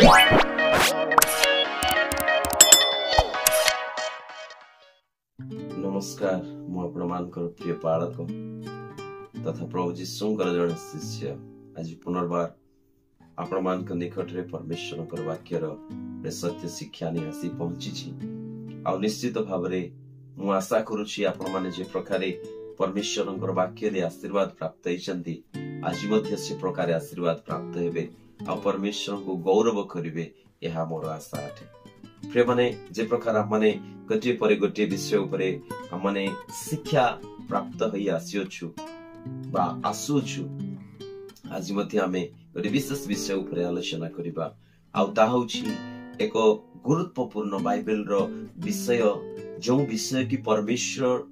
नमस्कार मु आपणमानकर प्रिय पालक तथा प्रभु जीशुंकर जड़े शिष्य आज पुनर्बार आपण मान निकट रे परमेश्वर वाक्यर सत्य शिक्षा नहीं आसी पहुंची आ निश्चित भाव मु आशा करुछि आपण माने जे प्रकारे परमेश्वर वाक्य रे आशीर्वाद प्राप्त होइचंती आज मध्य से प्रकार आशीर्वाद प्राप्त हेबे आ परमेश्वर को गौरव करिवे यह मोर आशा अटे। प्रिय माने जे प्रकार हमने गोटे पर गोटे विषय उपरे हमने शिक्षा प्राप्त होई आसीछु बा आसुछु आज मध्य हमें गोटे विशेष विषय उपरे आलोचना करिबा आ ता होछि एक गुरुत्वपूर्ण बाइबल रो विषय जो विषय की परमेश्वर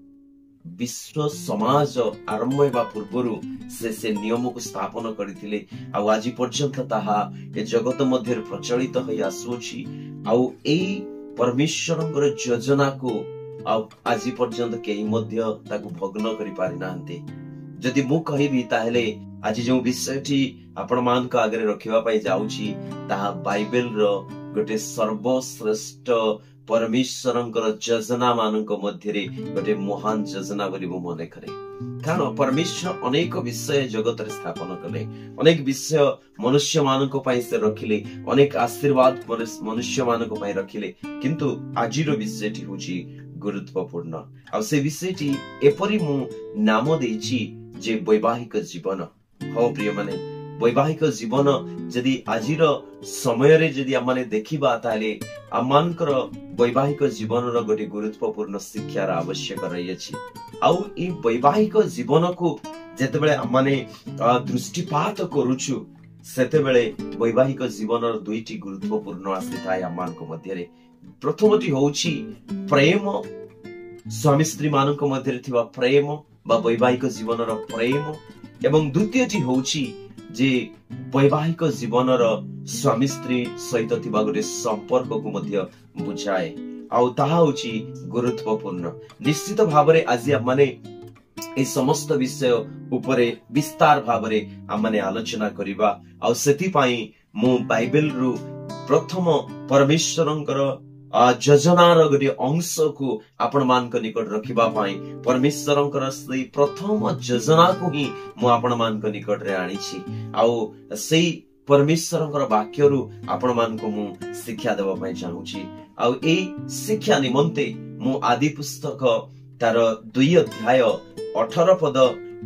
विश्व समाज आरंभ हेबा पूर्वरु से नियम को स्थापन करथिले आ आज पर्यंत ताहा ए जगत मध्य प्रचलित होई आसुछि आउ एई परमेश्वरंकर योजना को आज पर्यंत केही मध्य ताकू भग्न करि पारि नांते। जदि मु कहिबी ताहेले आज जो विषयटी आपण मान का आगे रखिबा पई जाउछि ताहा बाइबल रो गोटे सर्वश्रेष्ठ परमेश्वरंकर योजना मानक मध्य रे गोटे महान योजना बोली मु मने करे। कारण परमेश्वर अनेक विषय जगत रे स्थापन कले, अनेक विषय मनुष्य मानक पई से रखिले, अनेक आशीर्वाद मनुष्य मानक पई रखिले, किंतु आजिरो विषयटी होची गुरुत्वपूर्ण आ से विषयटी एपरि मु नाम देछि जे वैवाहिक जीवन। हो प्रिय माने वैवाहिक जीवन जदि आजिर समय रे जदि आमाने देखिबा ताले आमानकर वैवाहिक जीवन रो गोटे गुरुत्वपूर्ण शिक्षा रा आवश्यक रही अछि। आउ ई वैवाहिक जीवन को जेतेबेले आमाने दृष्टिपात करूछु सेतेबेले वैवाहिक जीवन रो दुईटी गुरुत्वपूर्ण आसीथाय आमानक मध्य रे। प्रथमटी होउछि प्रेम, स्वामी स्त्री मानक मध्य रे थिबा प्रेम बा वैवाहिक जीवन रो प्रेम, एवं द्वितीयटी होउछि जे वैवाहिक जीवन रो स्वामी स्त्री सहित थिबा गोटे संपर्क को मध्य बुझाए आउ ताहा होछि गुरुत्वपूर्ण। निश्चित भावरे आज माने ए समस्त विषय उपरे विस्तार भावरे आमाने आलोचना करिबा आउ सेति पई मु बाइबल रु प्रथम परमेश्वरंकर योजनार गोटे अंश को आपण मान निकट रखिबा पई परमेश्वरंकर से प्रथम योजना को ही मु आपण मान निकट रे आनिछि आउ सेई परमेश्वरंकर वाक्य रु आपण मान को मु शिक्षा देबा पई चाहूछि। आउ ए शिक्षा निमंते मु आदि पुस्तक तार 2 अध्याय 18 पद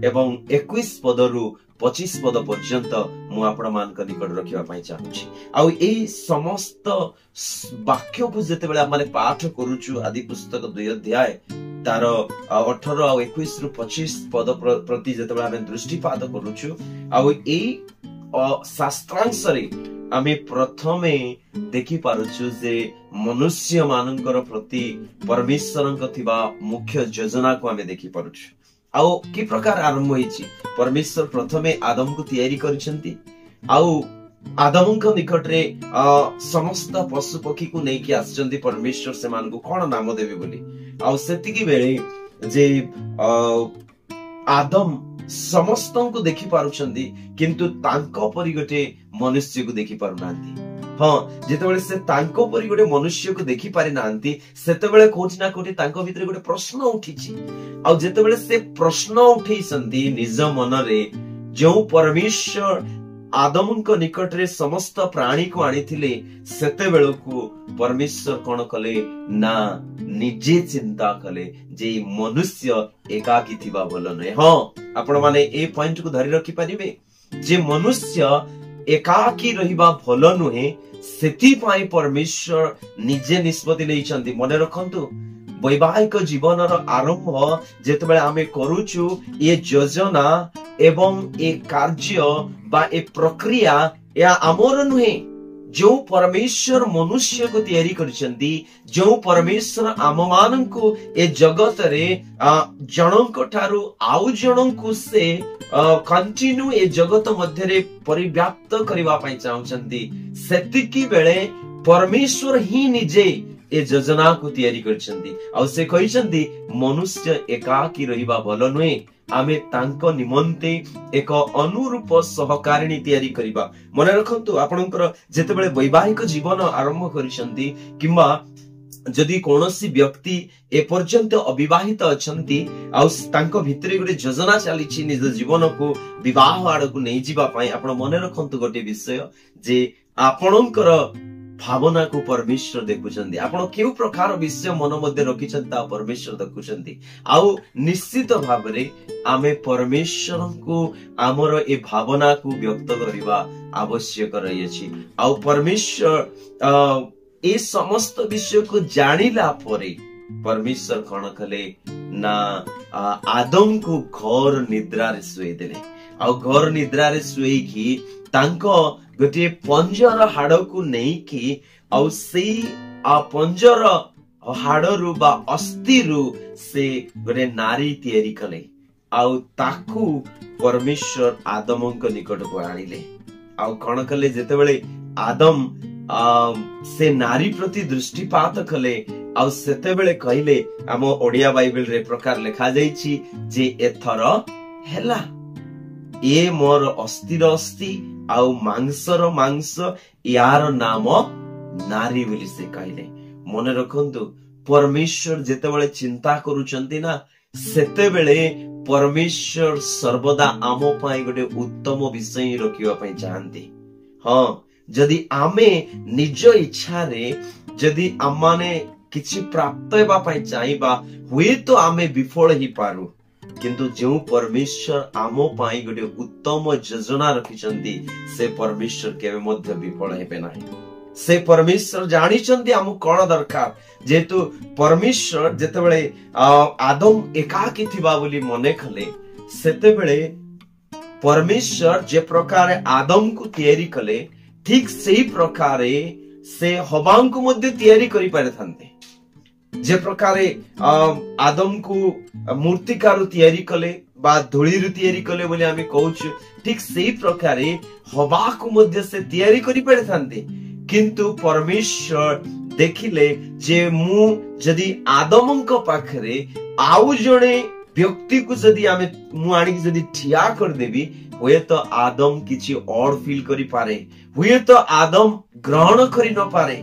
एवं 21 पद रु 25 पद पर्यंत मु आपण मान निकट रखिबा पई चाहूछि। आउ ए समस्त वाक्य को जेतेबेले माने पाठ करूछु आदि पुस्तक 2 अध्याय तार 18 आ 21 रु 25 पद प्रति जेतेबेले हम दृष्टिपात करूछु आउ ए शास्त्रांश रे आमे प्रथमे देखि पारुछु जे मनुष्य मानकर प्रति परमेश्वरंक थिबा मुख्य योजना को आमे देखि पारुछु। आउ कि प्रकार आरंभ होईछि परमेश्वर प्रथमे आदम को तैयारी करिसेंती आउ आदमक निकट रे समस्त पशु पक्षी को नै कि आछंती परमेश्वर से मान को कोन नाम देबे बोली आउ सेतिकी बेले जे आदम समस्त को देखि पारुछंती किंतु तांको परि गोटे मनुष्य को देखि पारु नांती। हां जेतेबेले से तांको परि गोटे मनुष्य को देखि पारि नांती सेतेबेले कोठी ना कोठी तांको भितरे गोटे प्रश्न उठिछि आ जेतेबेले से प्रश्न उठैसंती निज मन रे जो परमेश्वर आदमक निकट रे समस्त प्राणी को आनिथिले सेतेबेले को परमेश्वर कोन कले ना निजे चिंता कले जे मनुष्य एकाकी थिबा बोल नै। हां आपण माने ए पॉइंट को धरि रखि परिबे जे मनुष्य एकाकी रहिबा भल नुहे सेति पाई परमेश्वर निजे निष्पत्ति लेइछंती। मने रखंतु वैवाहिक जीवन आरंभ जेतेबेले आमे करूछु ए योजना एवं ए कार्य बा ए प्रक्रिया या आमर नुहे जो परमेश्वर मनुष्य को तैयारी करिसेंती जो परमेश्वर आम मान को ए जगत रे जनक ठारू आउ जनक से कंटिन्यू ए जगत मध्य रे परिव्याप्त करबा पई चाहउछंती सेतिकी बेले परमेश्वर ही निजे ए योजना को तैयारी करछंती आ से कहिसंती मनुष्य एकाकी रहिबा भल नुहे आमे तांको निमंते एक अनुरूप सहकारिणी तैयारी करिबा। मने रखंतु आपनकर जेतेबेले वैवाहिक जीवन आरंभ करिसंती किंबा जदि कोनोसी व्यक्ति ए पर्यंत अविवाहित अछंती आ तांको भितरे गोटे योजना चलीछि निज जीवन को विवाह आड़ को नहीं जीवा पई आपण मने रखंतु गोटे विषय जे आपनकर भावना को परमेश्वर देखुचंदी। आपण केउ प्रकार विषय मन मध्ये रखिचंती ता परमेश्वर देखुचंती। आउ निश्चित भाबरे आमे परमेश्वर को आमर ए भावना को व्यक्त करिबा आवश्यक रहिछि। आउ परमेश्वर ए समस्त विषय को जानिला परे परमेश्वर कण कले ना आदम को घर निद्रा रे सुई देले। आउ घर निद्रा रे सुई की तांको गोटे पंजर हाड़ को नहीं कि आउ से पंजर हाड़रू बा अस्थिरू से गोटे नारी तैयारी कले। आउ ताकू परमेश्वर आदम को निकट को आनिले। आउ कण कले जेतेबेले आदम से नारी प्रति दृष्टिपात कले आउ सेतेबेले कहले आम ओडिया बाइबल रे प्रकार लिखा जाइछि जे एथर हैला ए मोर अस्थिर अस्थि आउ मांसर मांस यार नाम नारी बोली से कहले। मने रखंतु परमेश्वर जेतेबेले चिंता करूचंती ना सेतेबेले परमेश्वर सर्वदा आम पई गोटे उत्तम विषय रखिबा पई चाहंती। हां जदि आमे निज इच्छा रे जदि आमाने किछि प्राप्त हेबा पई चाहबा हुए तो आमे विफल ही पारू किंतु जो परमेश्वर आमो पाई गोटे उत्तम योजना रखिचंती से परमेश्वर केबे मध्य विफल हेबे नाही। से परमेश्वर जानिचंती आमु कोन दरकार जेतु परमेश्वर जेतेबेले आदम एकाकी थिबा बोली मने खले सेतेबेले परमेश्वर जे प्रकार आदम को तैयारी कले ठीक सही प्रकार से हवां को मध्य तैयारी करि पारे थांते। जे प्रकारे आदम को मूर्तिकार तैयारी कले बा धूली तैयारी कले बोले आमे कहूछु ठीक सही प्रकारे हवा को मध्य से तैयारी करि पारे थांते। किंतु परमेश्वर देखिले जे मु जदि आदम को पाखरे आउ जणे व्यक्ति को जदि आमे मु आनी जदि ठिया कर देबी हुए तो आदम किछि और फील करि पारे हुए तो आदम ग्रहण करि न पारे।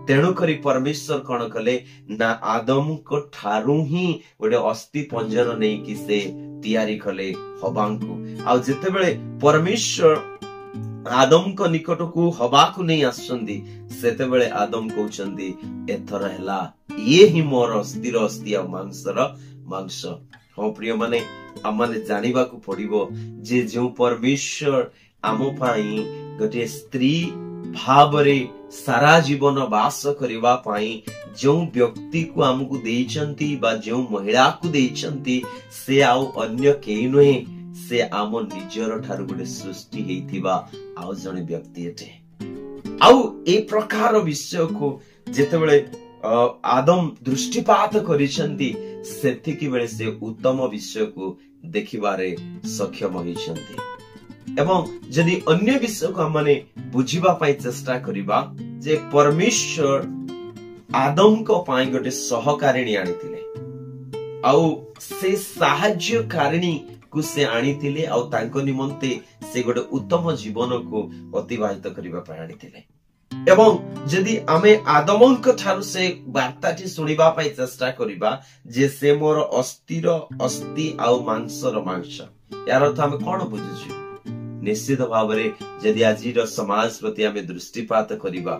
तेणु करी परमेश्वर कौन कले ना आदम को ठारू ही गोटे अस्थि पंजर नहीं कि से तैयारी कले हवा को। आ जेतेबेले परमेश्वर आदम को निकट को हवा को नहीं आसुचंदी सेतेबेले आदम कहउचंदी एथर हैला ये ही मोर अस्थिर अस्थि आ मांसर मांस। हो प्रिय माने आमाने जानिबा को पड़िबो जे जो परमेश्वर आमो पाई गोटे स्त्री भावरे सारा जीवन वास करबा पाई जो व्यक्ति को हमको देइचंती बा जो महिला को देइचंती से आउ अन्य केही नहे से आम निजर ठारू गोटे सृष्टि हेइथिबा आउ जने व्यक्ति एटे। आउ ए प्रकार विषय को जेतेबेले आदम दृष्टिपात करिसंती सेतिकी बेले से उत्तम विषय को देखिबारे सक्षम होइसंती। एवं जदि अन्य विषय को हमने बुझिबा पाई चेष्टा करिबा जे परमेश्वर आदम को पाई गोटे सहकारिणी आनिथिले आउ से साहाय्यकारिणी को से आनिथिले आउ तांको निमंते से गोटे उत्तम जीवन को अतिबाहित करिबा पाई आनिथिले। एवं जदि आमे आदम को ठारू से वार्ताटी सुनिबा पाई चेष्टा करिबा जे से मोर अस्थिर अस्थि आउ मांसर मांस यार अर्थ आमे कोन बुझुछु। निश्चित भावरे जदि आजिर समाज प्रति आमे दृष्टिपात करिबा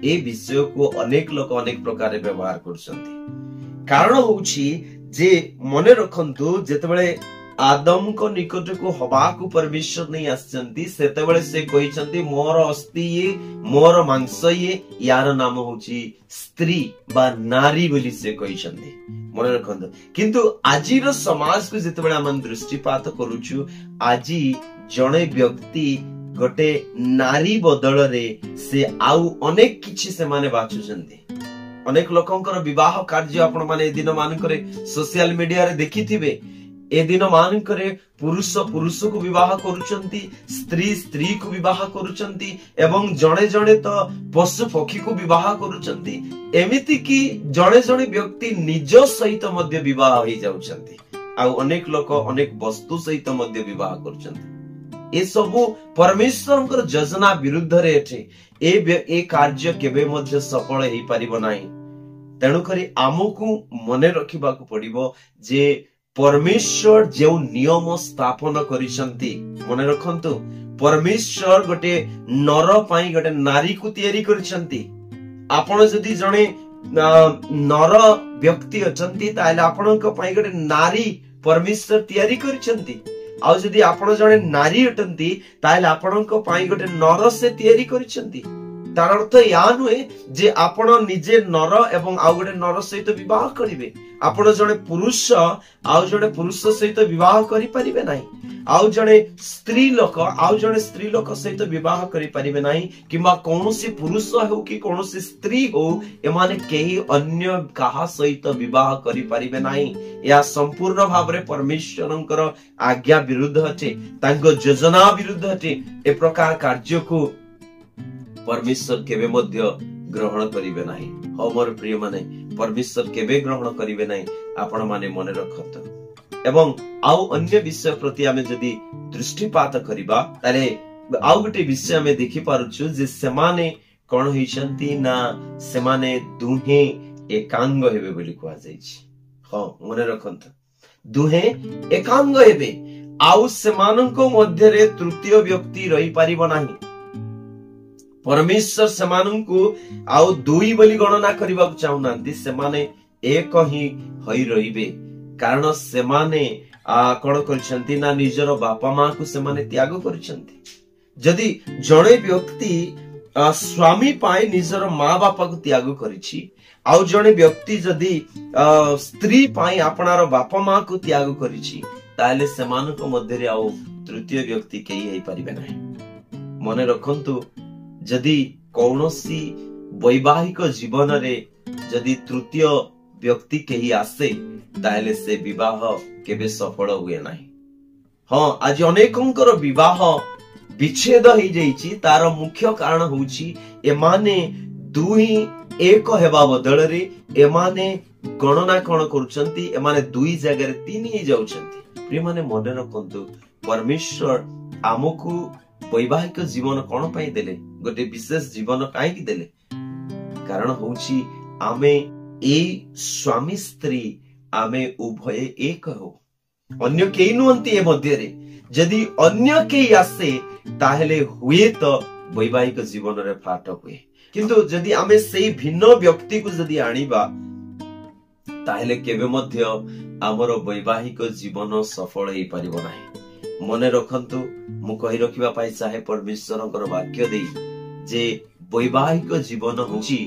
ए विषय को अनेक लोक अनेक प्रकार व्यवहार करछंती। कारण होउछि जे मने रखंतु जेतेबेले आदम को निकट को हवा को परमेश्वर नहीं आसचंती सेतेबेले से कहिसंती मोर अस्थि ये मोर मांस ये यार नाम होउछि स्त्री बा नारी बोली से कहिसंती मने रखंतु। किंतु आजिर समाज को जेतेबेले हम दृष्टिपात करूछु आजी जणे व्यक्ति गोटे नारी बदल रे से आउ अनेक किछि से माने बाचुचंती। अनेक लोकंकर विवाह कार्य आपण माने दिन मानकरे सोशल मीडिया रे देखिथिबे ए दिन मानकरे पुरुष पुरुष को विवाह करूचंती स्त्री स्त्री को विवाह करूचंती एवं जणे जणे तो पशु पक्षी को विवाह करूचंती एमिति कि जणे जणे व्यक्ति निज सहित मध्य विवाह होई जाउचंती। अनेक लोक अनेक वस्तु सहित मध्य विवाह करछन्ति। ए सबु परमेश्वरंकर योजना विरुद्ध रे ए कार्य केबे मध्य सफल हेई परिबो नाही। तेणु करी आमको मने रखिबाकू पड़िबो जे परमेश्वर जो नियम स्थापन करिसंती, मने रखंतु परमेश्वर गोटे नर पाई गोटे नारी को तैयारी करिसंती। आपण जदि जणे नर व्यक्ति अछंती ताले आपणक पाई गोटे नारी परमेश्वर तैयारी करिसंती। आ जदि आपण जणे नारी अटंती ताले आपणक पाई गोटे नर से तैयारी करिसंती। तार अर्थ या नुहे जे आपण निजे नर एवं आउ गोटे नर सहित विवाह करिवे। आपण जणे पुरुष आउ जणे पुरुष सहित विवाह करि परिबे नाही। आउ जणे स्त्री लोक आउ जणे स्त्री लोक सहित विवाह करि परिबे नाही, किंबा कोनोसी पुरुष हो कि कोनोसी स्त्री हो एमाने केही अन्य काहा सहित विवाह करि परिबे नाही। या संपूर्ण भावरे परमेश्वरंकर आज्ञा विरुद्ध अटे, तांको योजना विरुद्ध अटे। ए प्रकार कार्य को परमेश्वर केबे मध्य ग्रहण करिवे नाही। हो मोर प्रिय माने, परमेश्वर केबे ग्रहण करिवे नाही आपण माने मने रखत। एवं आउ अन्य विषय प्रति आमे जदि दृष्टिपात करिबा ताले आउ गोटे विषय आमे देखि पारुछु जे सेमाने कोन होइछंती ना सेमाने दुहे एकांग हेबे बोली कहवा जाइछि। हो मने रखंत, दुहे एकांग हेबे। आउ सेमाननको मध्य रे तृतीय व्यक्ति रही पारिबो नाही। परमेश्वर सेमाननको आउ दुई बोली गणना करिबाकू चाहुनांती, सेमाने एक ही होई रहिबे। कारण सेमाने कोन करछंती ना निजर बापा मां को सेमाने त्याग करछंती। जदि जणे व्यक्ति स्वामी पाए निजर मां बापा को त्याग करिछि, आउ जणे व्यक्ति जदि स्त्री पाए आपनार बापा मां को त्याग करिछि, ताले सेमानको मध्य रे आउ तृतीय व्यक्ति केही हेई परिबे नाही। मने रखंतु, जदि कौनसी वैवाहिक जीवन रे जदि तृतीय व्यक्ति केही आसे ताले से विवाह केबे सफल हुए नाही। हाँ, आज अनेकंकर विवाह विच्छेद हो जाइछि। तार मुख्य कारण होउछि एमाने दुई एक हेबा बदल रे एमाने गणना कोन करूछंती, एमाने दुई जगह रे तीन ही जाउछंती। प्रिय माने मने रखंतु, परमेश्वर आमको वैवाहिक जीवन कोन पई देले, गोटे विशेष जीवन काहे की देले? कारण होउछि आमे ए स्वामी स्त्री आमे उभय एक हो, अन्य केही नुहंती ए मध्य रे। जदि अन्य केही आसे ताहेले हुए तो वैवाहिक जीवन रे फाट हुए, किंतु जदि आमे सेही भिन्न व्यक्ति को जदि आनिबा ताहेले केबे मध्य हमर वैवाहिक जीवन सफल हेई परिबो नाही। मने रखंतु, मु कहि रखिबा पाई चाहे परमेश्वरंकर वाक्य देई जे वैवाहिक जीवन होची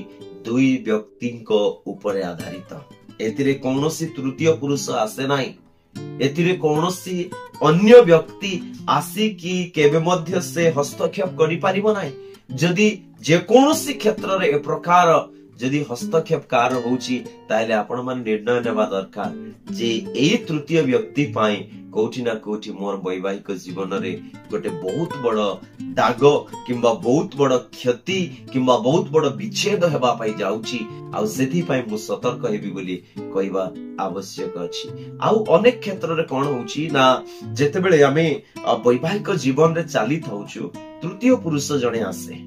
दुई व्यक्तिंको ऊपर आधारित। एतिरे कौनसी तृतीय पुरुष आसे नाही, एतिरे कौनसी अन्य व्यक्ति आसी कि केबे मध्य से हस्तक्षेप करि परिबो नाही। जदि जे कौनसी क्षेत्र रे ए प्रकार जदि हस्तक्षेप कार होउची ताले आपण मान निर्णय नेबा दरकार जे ए तृतीय व्यक्ति पाई कोठी ना कोठी मोर वैवाहिक जीवन रे गोटे बहुत बड़ दाग किंबा बहुत बड़ क्षति किंबा बहुत बड़ विच्छेद हेबा पाई जाउची। आ सेथि पाई मु सतर्क हेबी बोली कहबा आवश्यक अछि। आ अनेक क्षेत्र रे कोन होउची ना जेते बेले आमे वैवाहिक जीवन रे चाली थाउछु, तृतीय पुरुष जणे आसे।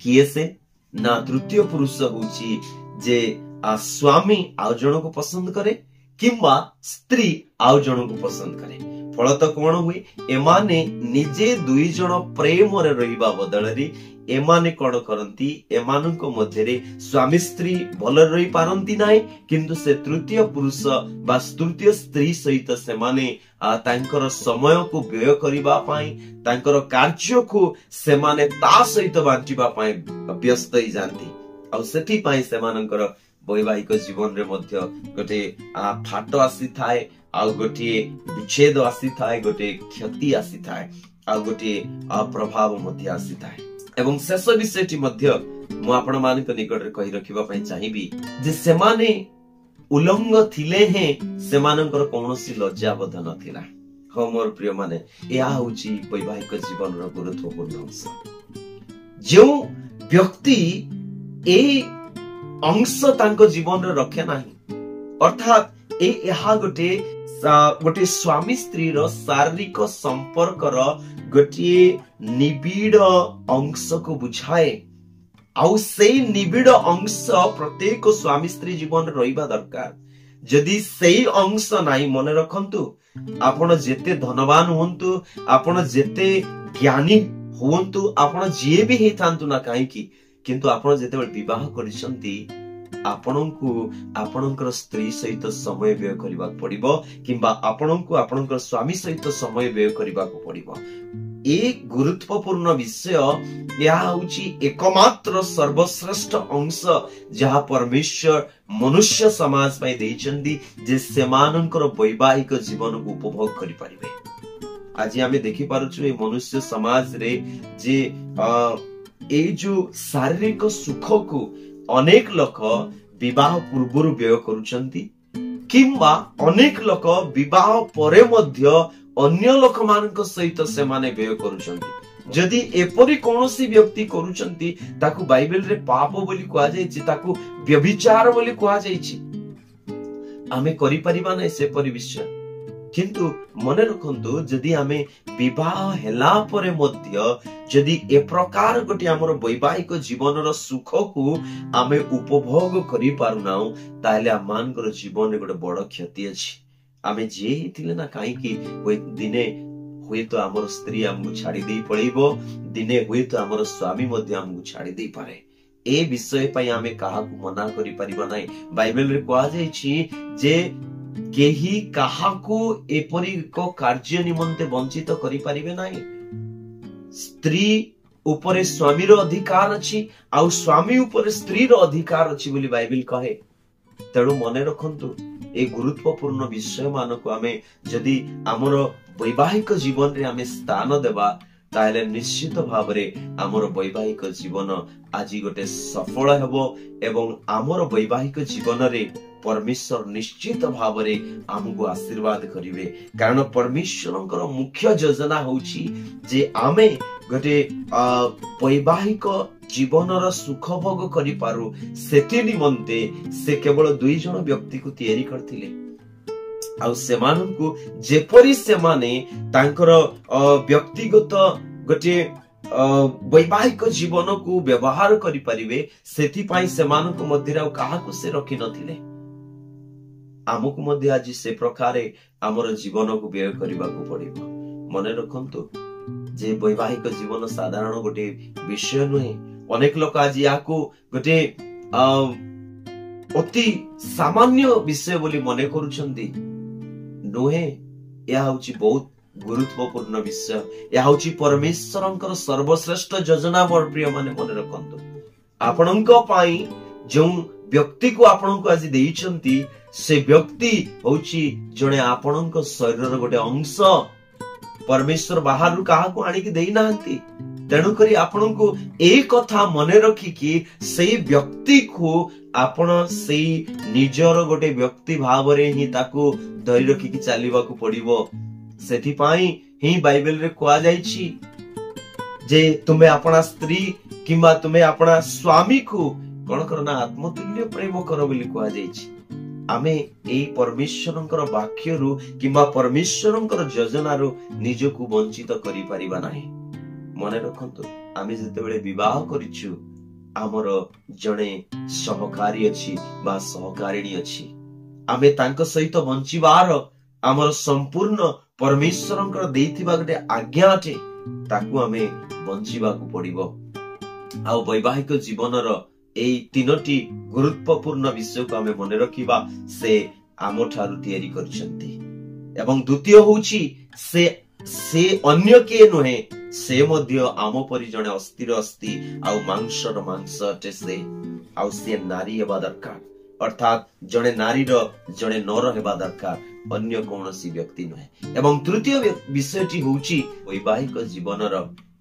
किए से ना तृतीय पुरुष होउची जे स्वामी आउ जणको पसंद करे किंबा स्त्री आउ जणको पसंद करे। फलत कोन हुई, एमाने निजे दुई जण प्रेम रे रहिबा बदल रे एमाने कोन करंती, एमाननको मध्य रे स्वामी स्त्री भल रही पारंती नाही, किंतु से तृतीय पुरुष बा तृतीय स्त्री सहित सेमाने तांकर समय को व्यय करिबा पाई, तांकर कार्य को सेमाने ता सहित बांटिबा पाई व्यस्त ही जानती। आ सेठी पाई सेमानकर वैवाहिक जीवन रे मध्य गोटे फाट आसी थाए, आ गोटे विच्छेद आसी थाए, गोटे क्षति आसी थाए, आ गोटे प्रभाव मध्य आसी थाए। एवं शेष विषयटी मध्य मु आपण मानक निकट रे कहि रखिबा पई चाहिबी जे सेमाने उलंग थिले हे सेमानकर कोनोसी लज्जाबोध नथिला। हो मोर प्रिय माने, या होची वैवाहिक जीवन रो गुरुत्वपूर्ण अंश। जो व्यक्ति ए अंश तांको जीवन रे रखे नाही, अर्थात एहा गोटे गोटे स्वामी स्त्री रो शारीरिक संपर्कर गोटे निबिड़ अंश को बुझाए आउ से निबिड़ अंश प्रत्येक स्वामी स्त्री जीवन रहिबा दरकार। जदि सेई अंश नाही मने रखंतु आपण जेते धनवान हुंतु आपण जेते ज्ञानी हुंतु आपण जे भी हेतांतु ना काहे की किंतु आपण जेते विवाह करिसंती आपणको आपणकर स्त्री सहित समय व्यय करबा पड़िबो किंबा आपणको आपणकर स्वामी सहित समय व्यय करबा को पड़िबो। एक गुरुत्वपूर्ण विषय या होची एकमात्र सर्वश्रेष्ठ अंश जहा परमेश्वर मनुष्य समाज पय देइचंदी जे सेमानकर वैवाहिक जीवन को उपभोग करि परिबे। आज आमे देखि पारुछु ए मनुष्य समाज रे जे ए जो शारीरिक सुख को अनेक लोक विवाह पूर्व व्यय करुचंती किंबा अनेक लोक विवाह परे मध्य अन्य लोक मानक सहित से माने व्यय करुचंती। जदि एपरि कोनोसी व्यक्ति करुचंती ताकू बाइबल रे पाप बोली कहा जायछि ताकू व्यभिचार बोली कहा जायछि। आमे करि परिबा नै से परि विषय किंतु मने रखंतु जदि आमे विवाह हेला परे मध्य जदि ए प्रकार गोटे हमर वैवाहिक जीवन रो सुख को आमे उपभोग करि पारुनाउ ताले आमानकर जीवन रे गोटे बड़ क्षति अछि। आमे जे हिथिले ना काहे कि दिने हुए तो हमर स्त्री हमकु छाड़ी देई पळेबो दिने हुए तो हमर स्वामी मध्य हमकु छाड़ी देई पारे। ए विषय पय आमे काहा को मना करि परिबा नै। बाइबल रे कहा जायछि जे केही काहाको एपरि को कार्य निमंते वंचित करि परिबे नाही। स्त्री ऊपर स्वामी रो अधिकार अछि आ स्वामी ऊपर स्त्री रो अधिकार अछि बोली बाइबल कहे। तेणु मने रखंतु ए गुरुत्वपूर्ण विषय मानको आमे जदि हमर वैवाहिक जीवन रे आमे स्थान देबा ताले निश्चित भावरे हमर वैवाहिक जीवन आज गोटे सफल हेबो एवं हमर वैवाहिक जीवन रे परमेश्वर निश्चित भावरे हमको आशीर्वाद करिवे। कारण परमेश्वरंकर मुख्य योजना होची जे आमे गोटे वैवाहिक जीवनर सुख भोग करि पारु सेति निमंते से केवल दुई जन व्यक्ति को तैयारी करथिले आउ सेमानंकु जेपरि सेमाने तांकर व्यक्तिगत गोटे वैवाहिक जीवन को व्यवहार करि परिवे सेति पई सेमानंकु मध्यरे आ काहाकु से रखि नथिले। आमको मध्य आज से प्रकारे आमर जीवन को व्यय करबा को पड़िबो। मने रखंतु जे वैवाहिक जीवन साधारण गोटे विषय नुहे। अनेक लोक आज याको गोटे अति सामान्य विषय बोली मने करूछंती नुहे। या होची बहुत गुरुत्वपूर्ण विषय। या होची परमेश्वरंकर सर्वश्रेष्ठ योजना। मोर प्रिय माने मने रखंतु आपणंक पाई जो व्यक्ति को आपणंक आज देइछंती से व्यक्ति होची जणे आपणंक शरीर गोटे अंश। परमेश्वर बाहर काहाको आनी की देई नाहंती। तेणु करी आपणंको ए कथा मने रखी कि सेई व्यक्ति को आपण सेई निजर गोटे व्यक्ति भावरे ही ताको धरि रखी कि चालिबा को पड़िबो। सेथि पई ही बाइबल रे कहा जायछि जे तुमे आपना स्त्री किंबा तुमे आपना स्वामी को कोन करना आत्मतुल्य प्रेम करो बोली कहा जायछि। आमे एई परमेश्वरंकर वाक्यरु किंबा परमेश्वरंकर योजनारु निजको वंचित करि परिबा नाही। मने रखंतु आमे जेतेबेले विवाह करिछु आमर जणे सहकारी अछि बा सहकारिणी अछि। आमे तांको सहित वंचिबार आमर संपूर्ण परमेश्वरंकर देइथिबा गटे आज्ञा अटे ताकू आमे वंचिबा को पड़िबो। आ वैवाहिक जीवनर एई तीनोटी गुरुत्वपूर्ण विषय को आमे मने रखिबा से आमो ठारु तयारी करछंती। एवं द्वितीय होउची से अन्य के नुहे से मध्य आम परि जणे अस्थिर अस्ति आ मांसर मांस अटे से आ से नारी हेबा दरकार। अर्थात जणे नारी रो जणे नर हेबा दरकार अन्य कोनोसी व्यक्ति नुहे। एवं तृतीय विषयटी होउची वैवाहिक जीवनर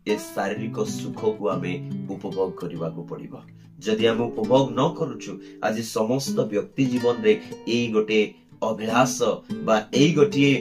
ए शारीरिक सुख को आमे उपभोग करबा को पड़िबो। जदि आमे उपभोग न करूछु आज समस्त व्यक्ति जीवन रे एई गोटे अभिलाष बा एई गोटे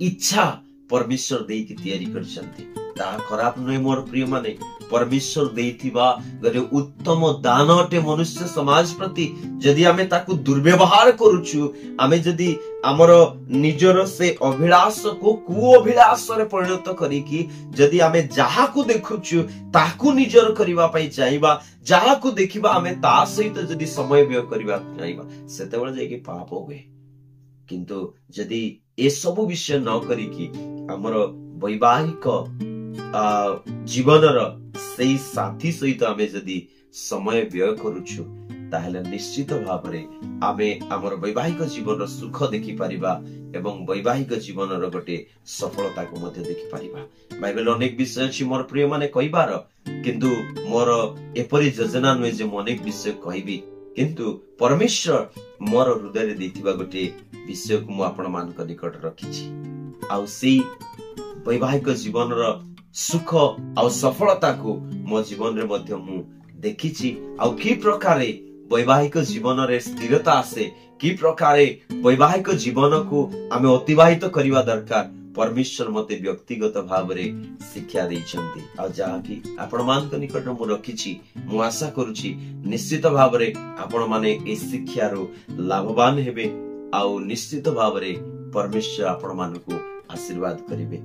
इच्छा परमेश्वर देकी तैयारी करछंती ता खराब नय मोर प्रिय माने परमेश्वर देइथिबा गरे उत्तम दान अटे मनुष्य समाज प्रति जदि आमे ताकू दुर्व्यवहार करूछु आमे जदि हमर निजर से अभिलाष को कुअभिलाष रे परिणत करिकी जदि आमे जाहा को देखुछु ताकू निजर करिवा पई चाहबा जाहा को देखिबा आमे ता सहित जदि समय व्यय करिवा चाहबा सेतेबेले जेकी पाप होवे किंतु जदि ए सब विषय न करिकी हमर वैवाहिक जीवनर सेई साथी सहित आमे जदि समय व्यय करूछु ताहले निश्चित भावरे आमे हमर वैवाहिक जीवन सुख देखि परिबा एवं वैवाहिक जीवनर गोटे सफलता को मध्य देखि परिबा। बाइबल अनेक विषय अछि मोर प्रिय माने कहिबार किंतु मोर एपरि योजना नय जे अनेक विषय कहिबी किंतु परमेश्वर मोर हृदय रे दैथिबा गोटे विषय को मु आपण मान को निकट रखिछि आउ सेई वैवाहिक जीवनर सुख आउ सफलता को मो जीवन रे मध्य मु देखिछि आउ की प्रकारे वैवाहिक जीवन रे स्थिरता आसे की प्रकारे वैवाहिक जीवन को आमे अतिबाहित करिवा दरकार परमेश्वर मते व्यक्तिगत भाव रे शिक्षा दैछंती आ जहा कि आपण मान को निकट मु रखिछि मु आशा करूछि निश्चित भाव रे आपण माने ए शिक्षा रो लाभवान हेबे आउ निश्चित भाव रे परमेश्वर आपण मान को आशीर्वाद करिवे।